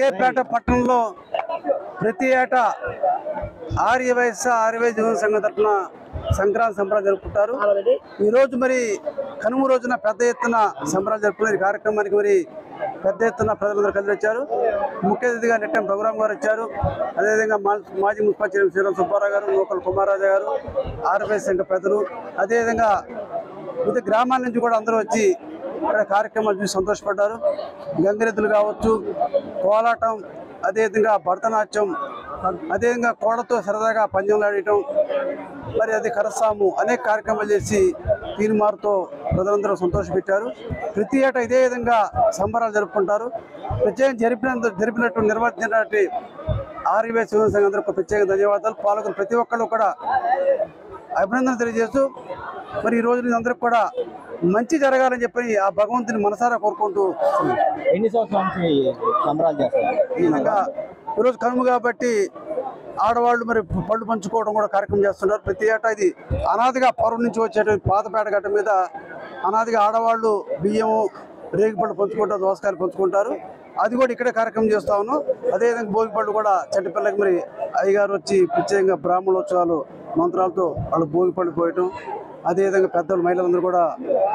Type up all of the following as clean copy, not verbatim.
విజయపేట పట్టణంలో ప్రతి ఏటా ఆర్యవైశ్య జీవన సంఘం తరఫున సంక్రాంతి సంబరాలు జరుపుకుంటారు. ఈ రోజు మరి కనుమ రోజున పెద్ద ఎత్తున సంబరాలు జరుపుకునే కార్యక్రమానికి మరి పెద్ద ఎత్తున ప్రజలందరూ కలిసి వచ్చారు. ముఖ్య అతిథిగా నెట్టం ప్రోగ్రాం గారు వచ్చారు. అదేవిధంగా మాజీ మున్సిపల్ చైర్మన్ శ్రీరామ్ సుబ్బారావు గారు, నూకల కుమారరాజా గారు, ఆర్ఎఫ్ఐ సంఘ పెద్దలు, అదేవిధంగా వివిధ గ్రామాల నుంచి కూడా అందరూ వచ్చి ఇక్కడ కార్యక్రమాలు చూసి సంతోషపడ్డారు. గంగిరెద్దులు కావచ్చు, కోలాటం, అదేవిధంగా భరతనాట్యం, అదేవిధంగా కోడతో సరదాగా పందెంలాడటం, మరి అది కరసాము అనేక కార్యక్రమాలు చేసి తీర్మారుతో ప్రజలందరూ సంతోషపెట్టారు. ప్రతి ఏటా ఇదే విధంగా సంబరాలు జరుపుకుంటారు. ప్రత్యేకంగా జరిపినట్టు నిర్వహించినటువంటి ఆర్యవైశ్య జీవన సంఘం అందరికీ ప్రత్యేక ధన్యవాదాలు. పాల్గొన్న ప్రతి ఒక్కళ్ళు కూడా అభినందనలు తెలియజేస్తూ మరి ఈ రోజు అందరికి కూడా మంచి జరగాలని చెప్పి ఆ భగవంతుని మనసారా కోరుకుంటూ ఎన్ని సంవత్సరాల నుంచి సంబరాలు చేస్తారు? ఈ విధంగా ఈరోజు కనుమ కాబట్టి ఆడవాళ్ళు మరి పళ్ళు పంచుకోవడం కూడా కార్యక్రమం చేస్తున్నారు. ప్రతి ఏటా ఇది అనాదిగా పూర్వం నుంచి వచ్చేటువంటి పాతపేట గట్ట మీద అనాదిగా ఆడవాళ్ళు బియ్యము, రేగిపళ్ళు పంచుకుంటారు, దోసకాయలు పంచుకుంటారు. అది కూడా ఇక్కడే కార్యక్రమం చేస్తా ఉన్నాం. అదేవిధంగా భోగిపళ్ళు కూడా చెట్టుపిల్లకి మరి అయ్యగారు వచ్చి ప్రత్యేకంగా బ్రాహ్మణోత్సవాలు మంత్రాలతో వాళ్ళు భోగిపళ్ళు పోయటం, అదేవిధంగా పెద్దలు మహిళలందరూ కూడా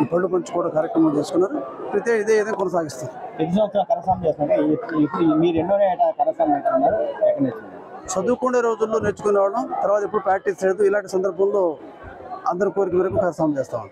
ఈ పళ్ళు పంచుకోవడం కార్యక్రమం చేసుకున్నారు. ప్రతి ఇదే విధంగా కొనసాగిస్తారు. ఎన్ని సంవత్సరాలు కరసాం చేస్తున్నారు? ఇప్పుడు మీరు ఎన్నో కరసాం నేర్చుకున్నారు? ఎక్కడ నేర్చుకున్నారు? చదువుకునే రోజుల్లో నేర్చుకునే వాళ్ళం. తర్వాత ఎప్పుడు ప్రాక్టీస్ చేయదు. ఇలాంటి సందర్భంలో అందరి కోరిక మేరకు కరసాం చేస్తాం.